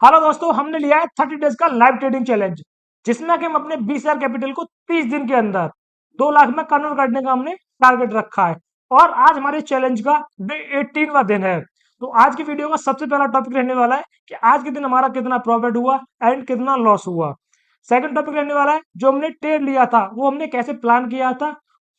Hello दोस्तों, हमने लिया है 30 डेज का लाइव ट्रेडिंग चैलेंज, जिसमें कि हम अपने 20,000 कैपिटल को 30 दिन के अंदर 2 लाख में कन्वर्ट करने का हमने टारगेट रखा है। और आज हमारे चैलेंज का डे 18वां दिन है। तो आज की वीडियो का सबसे पहला टॉपिक रहने वाला है कि आज के दिन हमारा कितना प्रॉफिट हुआ एंड कितना लॉस हुआ। सेकंड टॉपिक रहने वाला है जो हमने ट्रेड लिया था वो हमने कैसे प्लान किया था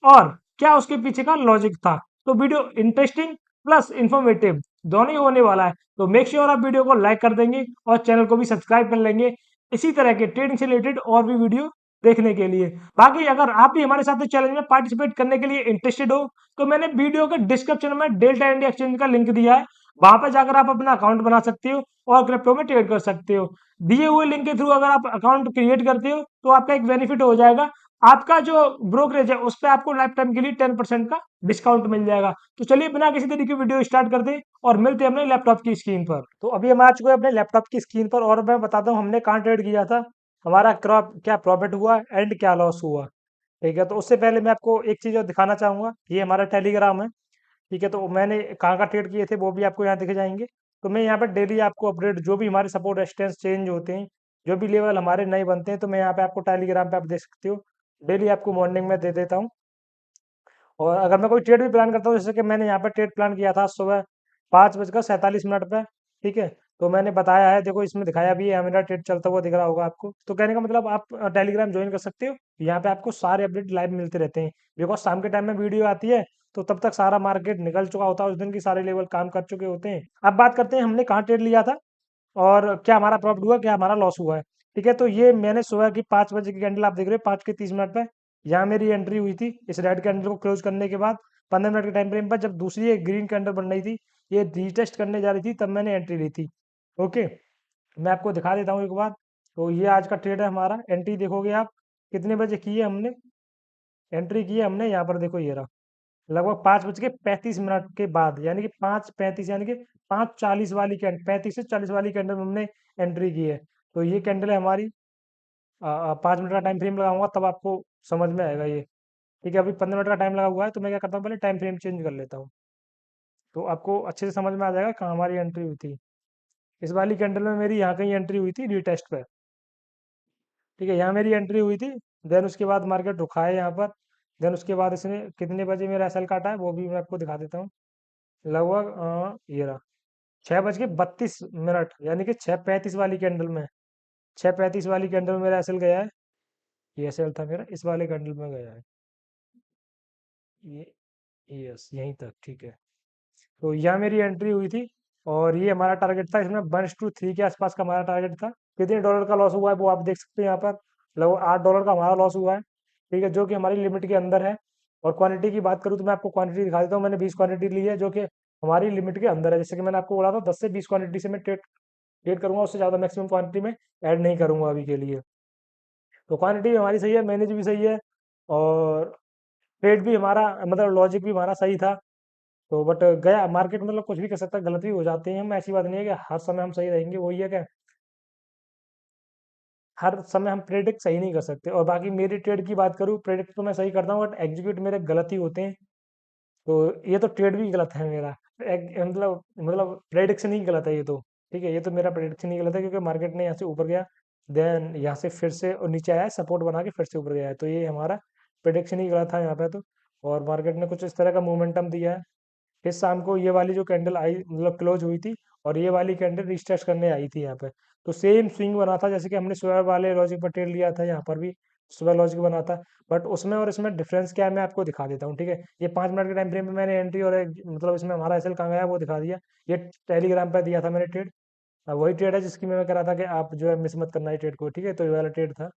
और क्या उसके पीछे का लॉजिक था। तो वीडियो इंटरेस्टिंग प्लस इंफॉर्मेटिव दोनों ही होने वाला है। तो मेक श्योर आप वीडियो को लाइक कर देंगे और चैनल को भी सब्सक्राइब कर लेंगे इसी तरह के ट्रेडिंग से रिलेटेड और भी वीडियो देखने के लिए। बाकी अगर आप भी हमारे साथ चैलेंज में पार्टिसिपेट करने के लिए इंटरेस्टेड हो तो मैंने वीडियो के डिस्क्रिप्शन में डेल्टा इंडिया एक्सचेंज का लिंक दिया है। वहां पर जाकर आप अपना अकाउंट बना सकते हो और क्रिप्टो में ट्रेड कर सकते हो। दिए हुए लिंक के थ्रू अगर आप अकाउंट क्रिएट करते हो तो आपका एक बेनिफिट हो जाएगा। आपका जो ब्रोकरेज है उस पर आपको लाइफ टाइम के लिए 10% का डिस्काउंट मिल जाएगा। तो चलिए बिना किसी तरीके की वीडियो स्टार्ट करते हैं और मिलते हैं अपने लैपटॉप की स्क्रीन पर। तो अभी हम आ चुके हैं अपने लैपटॉप की स्क्रीन पर और मैं बताता हूँ हमने कहाँ ट्रेड किया था, हमारा क्रॉप क्या प्रॉफिट हुआ एंड क्या लॉस हुआ। ठीक है, तो उससे पहले मैं आपको एक चीज़ और दिखाना चाहूंगा। ये हमारा टेलीग्राम है। ठीक है, तो मैंने कहाँ का ट्रेड किए थे वो भी आपको यहाँ दिखे जाएंगे। तो मैं यहाँ पर डेली आपको अपडेट जो भी हमारे सपोर्ट रेजिस्टेंस चेंज होते हैं, जो भी लेवल हमारे नए बनते हैं, तो मैं यहाँ पे आपको टेलीग्राम पे आप देख सकते हो। डेली आपको मॉर्निंग में दे देता हूँ। और अगर मैं कोई ट्रेड भी प्लान करता हूँ, जैसे कि मैंने यहाँ पे ट्रेड प्लान किया था सुबह 5:47 पे। ठीक है, तो मैंने बताया है, देखो इसमें दिखाया भी है, मेरा ट्रेड चलता हुआ दिख रहा होगा आपको। तो कहने का मतलब आप टेलीग्राम ज्वाइन कर सकते हो। यहाँ पे आपको सारे अपडेट लाइव मिलते रहते हैं। बिकॉज शाम के टाइम में वीडियो आती है तो तब तक सारा मार्केट निकल चुका होता है, उस दिन की सारे लेवल काम कर चुके होते हैं। अब बात करते हैं हमने कहाँ ट्रेड लिया था और क्या हमारा प्रॉफिट हुआ, क्या हमारा लॉस हुआ है। ठीक है, तो ये मैंने सुबह की 5 बजे की कैंडल आप देख रहे हो, 5:30 पे यहाँ मेरी एंट्री हुई थी। इस रेड कैंडल को क्लोज करने के बाद 15 मिनट के टाइम फ्रेम पर जब दूसरी एक ग्रीन कैंडल बन रही थी, ये रीटेस्ट करने जा रही थी, तब मैंने एंट्री ली थी। ओके, मैं आपको दिखा देता हूँ एक बार। तो ये आज का ट्रेड है हमारा। एंट्री देखोगे आप कितने बजे की है हमने, एंट्री की है हमने यहाँ पर, देखो ये रहा, लगभग 5:35 के बाद, यानी कि 5:35 यानी कि 5:40 वाली कैंडल, 35 से 40 वाली कैंडल में हमने एंट्री की है। तो ये कैंडल है हमारी। 5 मिनट का टाइम फ्रेम लगाऊंगा तब आपको समझ में आएगा ये। ठीक है, अभी 15 मिनट का टाइम लगा हुआ है, तो मैं क्या करता हूँ, पहले टाइम फ्रेम चेंज कर लेता हूँ तो आपको अच्छे से समझ में आ जाएगा कहाँ हमारी एंट्री हुई थी। इस वाली कैंडल में मेरी यहाँ कहीं एंट्री हुई थी रीटेस्ट पे। ठीक है, यहाँ मेरी एंट्री हुई थी। देन उसके बाद मार्केट रुका है यहाँ पर। देन उसके बाद इसने कितने बजे मेरा एसएल काटा है वो भी मैं आपको दिखा देता हूँ। लगभग ये रहा 6:32 यानी कि 6:35 वाली कैंडल में, 6:35 वाली कैंडल में मेरा एसएल गया है। ये एसएल था मेरा, इस वाले कैंडल में गया है ये। यस, यहीं तक। ठीक है, तो यह मेरी एंट्री हुई थी और ये हमारा टारगेट था। इसमें 1:3 के आसपास का हमारा टारगेट था। कितने डॉलर का लॉस हुआ है वो आप देख सकते हैं यहाँ पर। लगभग $8 का हमारा लॉस हुआ है। ठीक है, जो कि हमारी लिमिट के अंदर है। और क्वांटिटी की बात करूँ तो मैं आपको क्वांटिटी दिखा देता हूँ। मैंने 20 क्वांटिटी ली है जो कि हमारी लिमिट के अंदर है। जैसे कि मैंने आपको बोला था 10 से 20 क्वांटिटी से मैं ट्रेड ट्रेड करूंगा, उससे ज़्यादा मैक्सिमम क्वांटिटी में ऐड नहीं करूंगा अभी के लिए। तो क्वांटिटी भी हमारी सही है, मैनेज भी सही है और ट्रेड भी हमारा मतलब लॉजिक भी हमारा सही था। तो बट गया मार्केट, मतलब कुछ भी कर सकता है, गलत भी हो जाते हैं हम। ऐसी बात नहीं है कि हर समय हम सही रहेंगे, वही है क्या, हर समय हम प्रेडिक्ट सही नहीं कर सकते। और बाकी मेरी ट्रेड की बात करूँ, प्रेडिक्ट तो मैं सही करता हूँ बट एग्जीक्यूट मेरे गलत ही होते हैं। तो ये तो ट्रेड भी गलत है मेरा। मतलब प्रेडिक्शन ही गलत है ये तो। ठीक है, ये तो मेरा प्रेडिक्शन ही गलत है क्योंकि मार्केट ने यहाँ से ऊपर गया, देन यहाँ से फिर से और नीचे आया, सपोर्ट बना के फिर से ऊपर गया है, तो ये हमारा प्रेडिक्शन ही गलत था यहाँ पे तो। और मार्केट ने कुछ इस तरह का मोमेंटम दिया है। फिर शाम को ये वाली जो कैंडल आई, मतलब क्लोज हुई थी, और ये वाली कैंडल रिस्टेट करने आई थी यहाँ पे। तो सेम स्विंग बना था जैसे कि हमने सुबह वाले लॉजिक पर ट्रेड लिया था, यहाँ पर भी सुबह लॉजिक बना था। बट उसमें और इसमें डिफरेंस क्या है मैं आपको दिखा देता हूँ। ठीक है, ये 5 मिनट के टाइम फ्रेम में मैंने एंट्री और मतलब इसमें हमारा एसएल कहाँ गया वो दिखा दिया। ये टेलीग्राम पे दिया था मैंने ट्रेड। वही ट्रेड है जिसकी मैं कह रहा था कि आप जो है मिस मत करना है ट्रेड को। ठीक है, तो ये वाला ट्रेड था।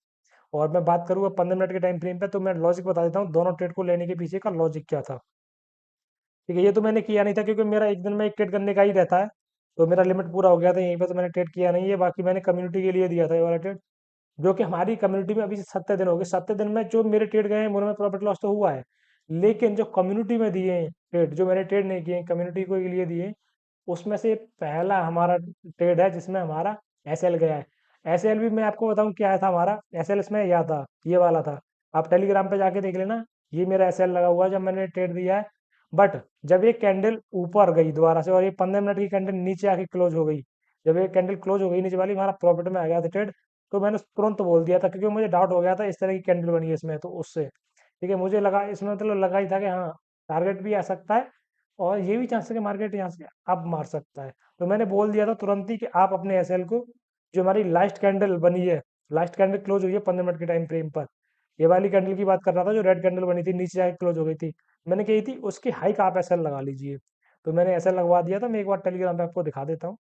और मैं बात करूँ 15 मिनट के टाइम फ्रेम पे, तो मैं लॉजिक बता देता हूँ दोनों ट्रेड को लेने के पीछे का लॉजिक क्या था। ठीक है, ये तो मैंने किया नहीं था क्योंकि मेरा एक दिन में एक ट्रेड करने का ही रहता है। तो मेरा लिमिट पूरा हो गया था यहीं पे, तो मैंने ट्रेड किया नहीं है। बाकी मैंने कम्युनिटी के लिए दिया था ये वाला ट्रेड, जो कि हमारी कम्युनिटी में अभी 70 दिन हो गए। 70 दिन में जो मेरे ट्रेड गए हैं उनमें प्रॉफिट लॉस तो हुआ है, लेकिन जो कम्युनिटी में दिए हैं ट्रेड, जो मैंने ट्रेड नहीं किए हैं कम्युनिटी को लिए दिए हैं, उसमें से पहला हमारा ट्रेड है जिसमें हमारा एसएल गया है। एसएल भी मैं आपको बताऊं क्या था हमारा एसएल, इसमें यह था, ये वाला था। आप टेलीग्राम पे जाके देख लेना, ये मेरा एसएल लगा हुआ है जब मैंने ट्रेड दिया है। बट जब ये कैंडल ऊपर गई दोबारा से और ये 15 मिनट की कैंडल नीचे आके क्लोज हो गई, जब ये कैंडल क्लोज हो गई नीचे वाली, हमारा प्रॉफिट में आ गया था ट्रेड, तो मैंने तुरंत बोल दिया था, क्योंकि मुझे डाउट हो गया था इस तरह की कैंडल बनी है इसमें, तो उससे ठीक है, मुझे लगा इसमें, मतलब लगा ही था कि हाँ टारगेट भी आ सकता है, और ये भी चांस है कि मार्केट यहाँ से अप मार सकता है। तो मैंने बोल दिया था तुरंत ही कि आप अपने एसएल को, जो हमारी लास्ट कैंडल बनी है, लास्ट कैंडल क्लोज हुई है 15 मिनट के टाइम फ्रेम पर, ये वाली कैंडल की बात कर रहा था, जो रेड कैंडल बनी थी नीचे जाके क्लोज हो गई थी, मैंने कही थी उसकी हाई का आप एसएल लगा लीजिए। तो मैंने एसएल लगवा दिया था। मैं एक बार टेलीग्राम पे आपको दिखा देता हूँ।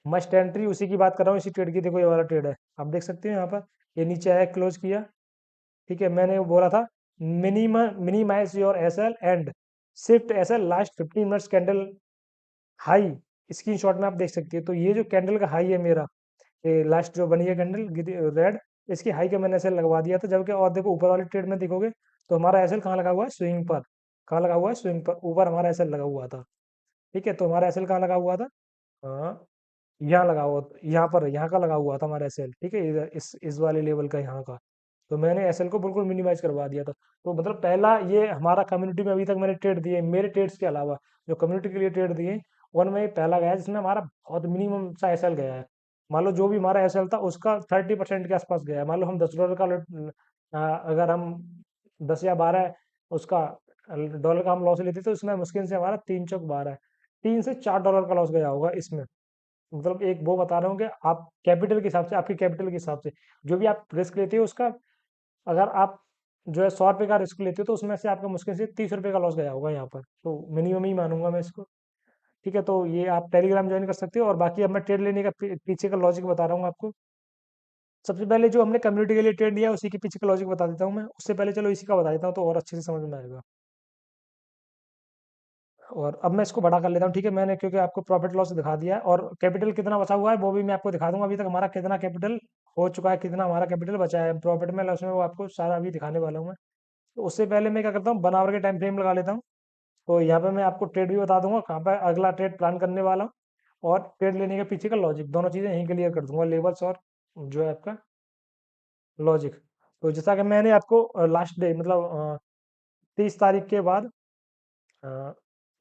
मस्ट एंट्री उसी की बात कर रहा हूँ, इसी ट्रेड की। देखो ये वाला ट्रेड है, आप देख सकते हो यहाँ पर, ये नीचे आया क्लोज किया, ठीक है। मैंने वो बोला था minimise your SL and shift SL last 15 minutes candle high. Screenshot में आप देख सकते हैं। तो ये जो कैंडल का हाई है मेरा, ये लास्ट जो बनी है कैंडल रेड, इसकी हाई का मैंने एसएल लगवा दिया था। जबकि और देखो ऊपर वाले ट्रेड में देखोगे तो हमारा एसएल कहाँ लगा हुआ है, स्विंग पर। कहाँ लगा हुआ है, स्विंग पर, ऊपर हमारा एसएल लगा हुआ था, ठीक है। तो हमारा एसएल कहाँ लगा हुआ था, हाँ यहाँ लगा हुआ, यहाँ पर, यहाँ का लगा हुआ था हमारा एसएल, ठीक है, इधर इस वाले लेवल का यहाँ का। तो मैंने एसएल को बिल्कुल मिनिमाइज करवा दिया था। तो मतलब पहला ये हमारा कम्युनिटी में अभी तक मैंने ट्रेड दिए, मेरे ट्रेड्स के अलावा जो कम्युनिटी के लिए ट्रेड दिए, उनमें ये पहला गया है जिसमें हमारा बहुत मिनिमम सा एसएल गया है। मान लो जो भी हमारा एसएल था उसका 30% के आसपास गया है। मान लो हम $10 का अगर हम 10 या 12 उसका डॉलर का हम लॉस लेते तो उसमें मुश्किल से हमारा 3 चौक 12, $3 से $4 का लॉस गया होगा इसमें। मतलब एक वो बता रहा हूँ कि आप कैपिटल के हिसाब से, आपकी कैपिटल के हिसाब से जो भी आप रिस्क लेते हो उसका, अगर आप जो है $100 का रिस्क लेते हो तो उसमें से आपका मुश्किल से $30 का लॉस गया होगा यहाँ पर। तो मिनिमम ही मानूंगा मैं इसको, ठीक है। तो ये आप टेलीग्राम ज्वाइन कर सकते हो। और बाकी अब मैं ट्रेड लेने का पीछे का लॉजिक बता रहा हूँ आपको। सबसे पहले जो हमने कम्युनिटी के लिए ट्रेड लिया उसी के पीछे का लॉजिक बता देता हूँ मैं। उससे पहले चलो इसी का बता देता हूँ तो और अच्छे से समझ में आएगा। और अब मैं इसको बड़ा कर लेता हूँ, ठीक है। मैंने क्योंकि आपको प्रॉफिट लॉस दिखा दिया है, और कैपिटल कितना बचा हुआ है वो भी मैं आपको दिखा दूंगा। अभी तक हमारा कितना कैपिटल हो चुका है, कितना हमारा कैपिटल बचा है प्रॉफिट में लॉस में, वो आपको सारा अभी दिखाने वाला हूँ मैं। तो उससे पहले मैं क्या करता हूँ, 1 आवर के टाइम फ्रेम लगा लेता हूँ। तो यहाँ पे मैं आपको ट्रेड भी बता दूंगा कहाँ पर अगला ट्रेड प्लान करने वाला हूँ, और ट्रेड लेने के पीछे का लॉजिक, दोनों चीज़ें यहीं क्लियर कर दूंगा, लेवल्स और जो है आपका लॉजिक। तो जैसा कि मैंने आपको लास्ट डे, मतलब 30 तारीख के बाद,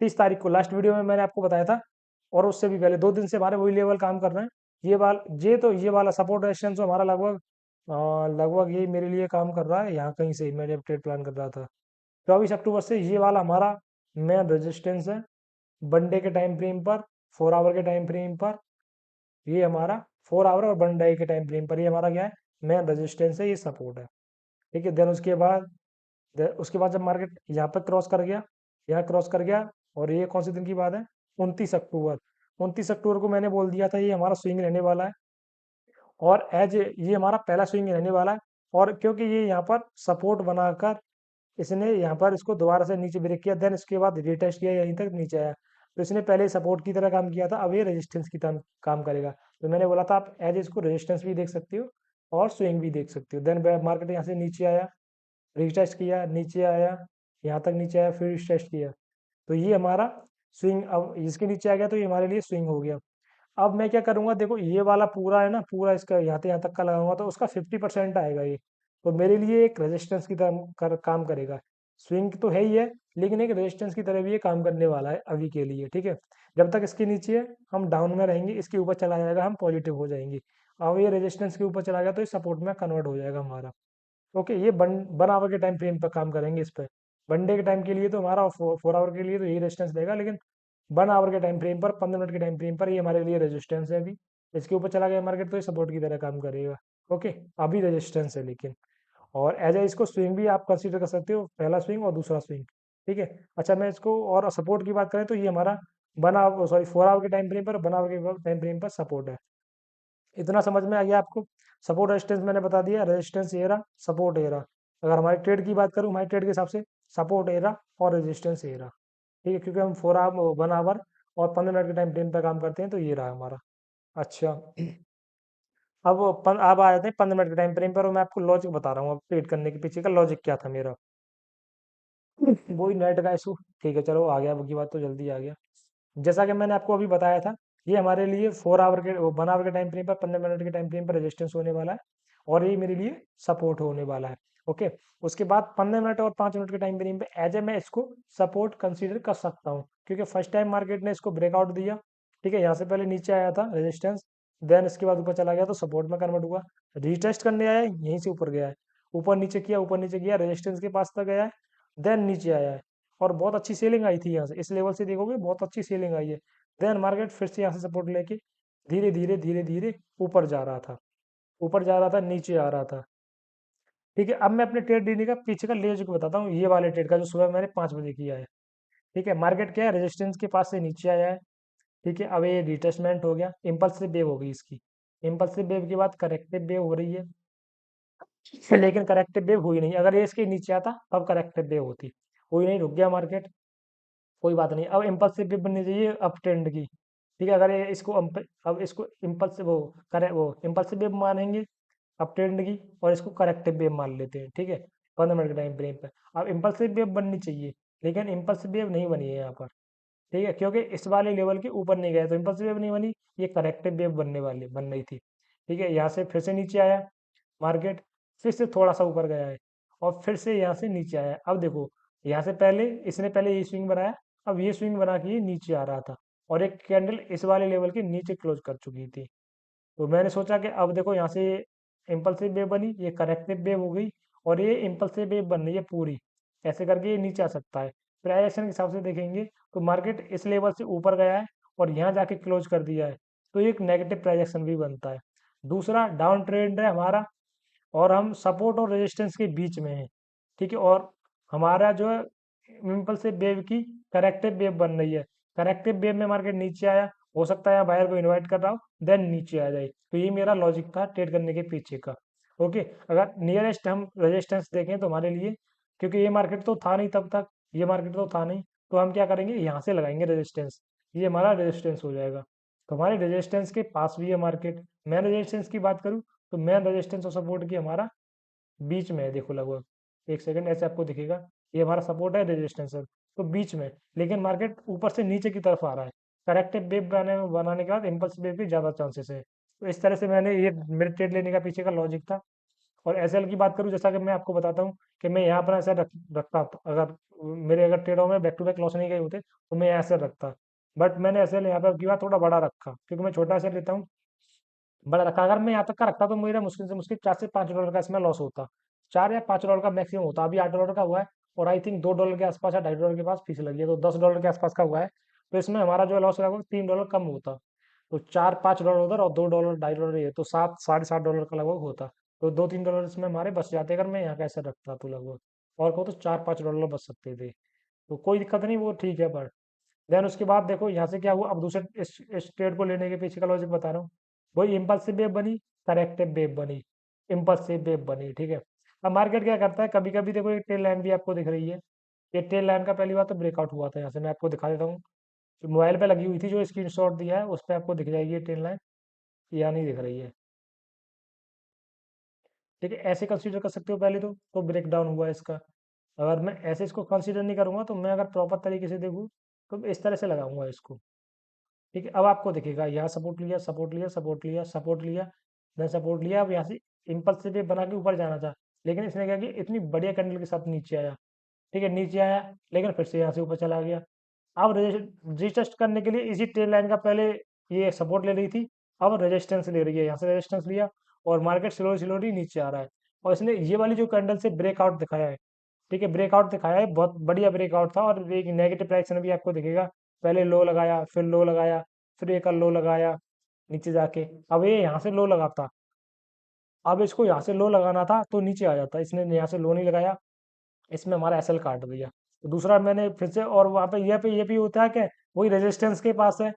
30 तारीख को लास्ट वीडियो में मैंने आपको बताया था, और उससे भी पहले 2 दिन से हमारे वही लेवल काम कर रहे हैं। ये वाला सपोर्ट रेजिस्टेंस हमारा लगभग लगभग ये मेरे लिए काम कर रहा है। यहाँ कहीं से मैं जब ट्रेड प्लान कर रहा था 24 अक्टूबर से, ये वाला हमारा मेन रेजिस्टेंस है। वन डे के टाइम फ्रेम पर, 4 आवर के टाइम फ्रेम पर, ये हमारा 4 आवर और वन डे के टाइम फ्रेम पर ये हमारा क्या है, मेन रेजिस्टेंस है, ये सपोर्ट है, ठीक है। देन उसके बाद जब मार्केट यहाँ पर क्रॉस कर गया, यहाँ क्रॉस कर गया, और ये कौन से दिन की बात है, 29 अक्टूबर। 29 अक्टूबर को मैंने बोल दिया था ये हमारा स्विंग रहने वाला है, और एज ये हमारा पहला स्विंग रहने वाला है। और क्योंकि ये यहाँ पर सपोर्ट बनाकर इसने यहाँ पर इसको दोबारा से नीचे ब्रेक किया, देन इसके बाद रिटेस्ट किया, यहीं तक नीचे आया। तो इसने पहले सपोर्ट की तरह काम किया था, अब ये रेजिस्टेंस की तरह काम करेगा। तो मैंने बोला था आप एज इसको रेजिस्टेंस भी देख सकते हो और स्विंग भी देख सकते हो। देन मार्केट यहाँ से नीचे आया, रिटेस्ट किया, नीचे आया, यहाँ तक नीचे आया, फिर रिटेस्ट किया। तो ये हमारा स्विंग, अब इसके नीचे आ गया तो ये हमारे लिए स्विंग हो गया। अब मैं क्या करूंगा, देखो ये वाला पूरा है ना, पूरा इसका यहाँ तक का लगाऊंगा तो उसका 50% आएगा ये। तो मेरे लिए एक रेजिस्टेंस की तरह काम करेगा। स्विंग तो है ही है, लेकिन एक रेजिस्टेंस की तरह भी ये काम करने वाला है अभी के लिए, ठीक है। जब तक इसके नीचे है हम डाउन में रहेंगे, इसके ऊपर चला जाएगा हम पॉजिटिव हो जाएंगे। अब ये रेजिस्टेंस के ऊपर चला गया तो ये सपोर्ट में कन्वर्ट हो जाएगा हमारा। ओके, ये 1 आवर के टाइम फ्रेम पर काम करेंगे इस पर। 1 डे के टाइम के लिए तो हमारा 4 आवर के लिए तो यही रेजिस्टेंस देगा, लेकिन 1 आवर के टाइम फ्रेम पर, 15 मिनट के टाइम फ्रेम पर ये हमारे लिए रेजिस्टेंस है अभी। इसके ऊपर चला गया मार्केट तो ये सपोर्ट की तरह काम करेगा। ओके, अभी रेजिस्टेंस है लेकिन। और एज ए इसको स्विंग भी आप कंसीडर कर सकते हो, पहला स्विंग और दूसरा स्विंग, ठीक है। अच्छा, मैं इसको और सपोर्ट की बात करें तो ये हमारा 4 आवर के टाइम फ्रेम पर, 1 आवर के टाइम फ्रेम पर सपोर्ट है। इतना समझ में आ गया आपको। सपोर्ट रेजिस्टेंस मैंने बता दिया, रेजिस्टेंस एरा, सपोर्ट एरा। अगर हमारे ट्रेड की बात करूँ, हमारे ट्रेड के हिसाब से सपोर्ट एरा और रेजिस्टेंस एरा, ठीक है, क्योंकि हम 4 आवर 1 आवर और 15 मिनट के टाइम फ्रेम पर काम करते हैं, तो ये रहा हमारा। अच्छा, अब आ जाते हैं 15 मिनट के टाइम फ्रेम पर, और मैं आपको लॉजिक बता रहा हूँ अब ट्रेड करने के पीछे का लॉजिक क्या था मेरा। वही नेट का इशू, ठीक है, चलो आ गया, वो की बात तो जल्दी आ गया। जैसा कि मैंने आपको अभी बताया था, ये हमारे लिए 1 आवर के टाइम फ्रेम पर, 15 मिनट के टाइम फ्रेम पर रेजिस्टेंस होने वाला है, और ये मेरे लिए सपोर्ट होने वाला है। ओके, उसके बाद 15 मिनट और 5 मिनट के टाइम फ्रेम पे एज ए मैं इसको सपोर्ट कंसीडर कर सकता हूँ, क्योंकि फर्स्ट टाइम मार्केट ने इसको ब्रेकआउट दिया, ठीक है, यहाँ से पहले नीचे आया था रेजिस्टेंस, देन इसके बाद ऊपर चला गया तो सपोर्ट में कन्वर्ट हुआ, रीटेस्ट करने आया है, यहीं से ऊपर गया है, ऊपर नीचे किया, रेजिस्टेंस के पास तक गया है, देन नीचे आया है, और बहुत अच्छी सेलिंग आई थी यहाँ से, इस लेवल से देखोगे बहुत अच्छी सेलिंग आई है। देन मार्केट फिर से यहाँ से सपोर्ट लेके धीरे धीरे ऊपर जा रहा था, नीचे आ रहा था। ठीक है, अब मैं अपने ट्रेड डीडी का पीछे का लेज को बताता हूँ, ये वाले ट्रेड का जो सुबह मैंने 5 बजे किया है। ठीक है, मार्केट क्या है, रेजिस्टेंस के पास से नीचे आया है। ठीक है, अब ये रिटेस्टमेंट हो गया, इम्पल्सिव वेव हो गई इसकी, इम्पल्सिव वेव के बाद करेक्टिव वेव हो रही है, लेकिन करेक्टिव वेव हुई नहीं, अगर ये इसके नीचे आता तब करेक्टिव वेव होती, हुई नहीं, रुक गया मार्केट, कोई बात नहीं। अब इम्पल्सिव वेव बननी चाहिए अप ट्रेंड की। ठीक है, अगर ये इसको अब इसको इम्पल्सिव वो करे वो इम्पल्सिव वेव मानेंगे अप ट्रेंड की, और इसको करेक्टिव वेव मान लेते हैं। ठीक है, 15 मिनट के टाइम फ्रेम पे अब इम्पल्सिव वेव बननी चाहिए, लेकिन इम्पल्सिव वेव नहीं बनी है यहाँ पर। ठीक है, क्योंकि इस वाले लेवल के ऊपर नहीं गया तो इम्पल्सिव वेव नहीं बनी, ये करेक्टिव वेव बन रही थी। ठीक है, यहाँ से फिर से नीचे आया मार्केट, फिर से थोड़ा सा ऊपर गया है, और फिर से यहाँ से नीचे आया। अब देखो, यहाँ से पहले इसने पहले ये स्विंग बनाया, अब ये स्विंग बना के ये नीचे आ रहा था, और एक कैंडल इस वाले लेवल के नीचे क्लोज कर चुकी थी। तो मैंने सोचा कि अब देखो यहाँ से इम्पल्सिव वेव बनी, ये करेक्टिव वेव हो गई, और ये इम्पल्सिव वेव बन रही है पूरी, ऐसे करके ये नीचे आ सकता है। प्राइस एक्शन के हिसाब से देखेंगे तो मार्केट इस लेवल से ऊपर गया है और यहाँ जाके क्लोज कर दिया है, तो ये एक नेगेटिव प्राइस एक्शन भी बनता है। दूसरा डाउन ट्रेंड है हमारा, और हम सपोर्ट और रेजिस्टेंस के बीच में हैं। ठीक है, और हमारा जो है इम्पल्सिव वेव की करेक्टिव वेव बन रही है, करेक्टिव वेव में मार्केट नीचे आया, हो सकता है बायर को इनवाइट कर रहा हो, देन नीचे आ जाए, तो ये मेरा लॉजिक था ट्रेड करने के पीछे का। ओके, अगर नियरेस्ट हम रेजिस्टेंस देखें तो हमारे लिए, क्योंकि ये मार्केट तो था नहीं तब तक, ये मार्केट तो था नहीं, तो हम क्या करेंगे, यहाँ से लगाएंगे रेजिस्टेंस, ये हमारा रेजिस्टेंस हो जाएगा। तो हमारे रेजिस्टेंस के पास भी है मार्केट, मैं रेजिस्टेंस की बात करूँ तो मेन रेजिस्टेंस और सपोर्ट की हमारा बीच में है, देखो लगभग, एक सेकंड ऐसे आपको दिखेगा, ये हमारा सपोर्ट है, रेजिस्टेंस है, तो बीच में, लेकिन मार्केट ऊपर से नीचे की तरफ आ रहा है, करेक्टिव वेव बनाने के बाद इम्पल्स वेव के ज़्यादा चांसेस है। तो इस तरह से मैंने ये मेरे ट्रेड लेने का पीछे का लॉजिक था। और एसएल की बात करूँ, जैसा कि मैं आपको बताता हूँ कि मैं यहाँ पर ऐसा रखता, अगर मेरे अगर ट्रेडों में बैक टू बैक लॉस नहीं गए होते तो मैं ऐसे रखता, बट मैंने एसएल यहाँ पर की बात थोड़ा बड़ा रखा, क्योंकि मैं छोटा एसएल लेता हूँ, बड़ा रखा। अगर मैं यहाँ तक का रखता तो मेरा मुश्किल से मुश्किल $4 से $5 का इसमें लॉस होता, $4 या $5 का मैक्सिमम होता, अभी $8 का हुआ है, और आई थिंक $2 के आसपास या $2.5 के पास फीस लगी है, तो $10 के आसपास का हुआ है, तो इसमें हमारा जो लॉस लगभग $3 कम होता, तो $4-5 उधर और $2 $2.5 ये, तो 7 साढ़े 7 डॉलर का लगभग होता, तो $2-3 इसमें हमारे बच जाते अगर मैं यहाँ कैसे रखता तो लगभग, और कहूँ तो $4-5 बच सकते थे, तो कोई दिक्कत नहीं, वो ठीक है। पर देन उसके बाद देखो यहाँ से क्या हुआ, अब दूसरे इस ट्रेड को लेने के पीछे का लॉजिक बता रहा हूँ, वही इम्पल्सिव वेव बनी, करेक्टिव वेव बनी, इम्पल्सिव वेव बनी। ठीक है, अब मार्केट क्या करता है, कभी कभी देखो एक टेल लाइन भी आपको दिख रही है, ये टेल लाइन का पहली बार तो ब्रेकआउट हुआ था, यहाँ से मैं आपको दिखा देता हूँ, जो मोबाइल पे लगी हुई थी, जो स्क्रीनशॉट दिया है उस पर आपको दिख जाएगी ये टेल लाइन, यहाँ नहीं दिख रही है। ठीक है, ऐसे कंसीडर कर सकते हो पहले तो ब्रेक डाउन हुआ है इसका। अगर मैं ऐसे इसको कंसीडर नहीं करूंगा, तो मैं अगर प्रॉपर तरीके से देखूँ तो इस तरह से लगाऊंगा इसको। ठीक है, अब आपको दिखेगा यहाँ सपोर्ट लिया, सपोर्ट लिया, सपोर्ट लिया, सपोर्ट लिया, देन सपोर्ट लिया, अब यहाँ से इम्पल्सिव वेव बना के ऊपर जाना था, लेकिन इसने क्या किया, इतनी बढ़िया कैंडल के साथ नीचे आया। ठीक है, नीचे आया, लेकिन फिर से यहाँ से ऊपर चला गया। अब रजिस्टेंस करने के लिए इसी ट्रेन लाइन का पहले ये सपोर्ट ले रही थी, अब रेजिस्टेंस ले रही है, यहाँ से रेजिस्टेंस लिया, और मार्केट स्लोली स्लोली नीचे आ रहा है, और इसने ये वाली जो कैंडल से ब्रेकआउट दिखाया है। ठीक है, ब्रेकआउट दिखाया है, बहुत बढ़िया ब्रेकआउट था, और एक नेगेटिव प्राइस भी आपको दिखेगा, पहले लो लगाया, फिर लो लगाया, फिर एक और लो लगाया नीचे जाके, अब ये यहाँ से लो लगाता, अब इसको यहाँ से लो लगाना था तो नीचे आ जाता, इसने यहाँ से लो नहीं लगाया, इसमें हमारा एसएल काट दिया। तो दूसरा मैंने फिर से, और वहाँ पे ये भी होता है कि वही रेजिस्टेंस के पास है,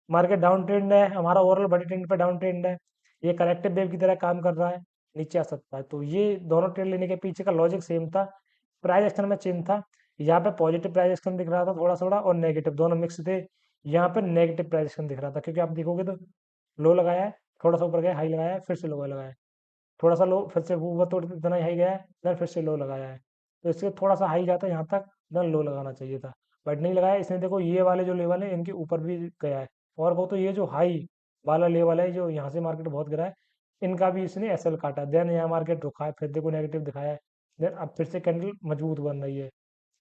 मार्केट डाउन ट्रेंड है, हमारा ओवरऑल बड़ी ट्रेंड पे डाउन ट्रेंड है, ये करेक्टिव वेव की तरह काम कर रहा है, नीचे आ सकता है। तो ये दोनों ट्रेंड लेने के पीछे का लॉजिक सेम था, प्राइस एक्शन में चेंज था, यहाँ पे पॉजिटिव प्राइस एक्शन दिख रहा था थोड़ा थोड़ा, और नेगेटिव दोनों मिक्स थे, यहाँ पे नेगेटिव प्राइस एक्शन दिख रहा था, क्योंकि आप देखोगे तो लो लगाया है, थोड़ा सा ऊपर गया, हाई लगाया है, फिर से लो लगाया है, थोड़ा सा लो, फिर से ऊपर तो इतना ही हाई गया है, देन फिर से लो लगाया है, तो इससे थोड़ा सा हाई जाता है यहाँ तक, देन लो लगाना चाहिए था, बट नहीं लगाया इसने। देखो ये वाले जो लेवल है इनके ऊपर भी गया है, और वो तो ये जो हाई वाला लेवल है जो यहाँ से मार्केट बहुत गिरा है, इनका भी इसने एसएल काटा, देन यहाँ मार्केट रुका है, फिर देखो नेगेटिव दिखाया है, देन अब फिर से कैंडल मजबूत बन रही है।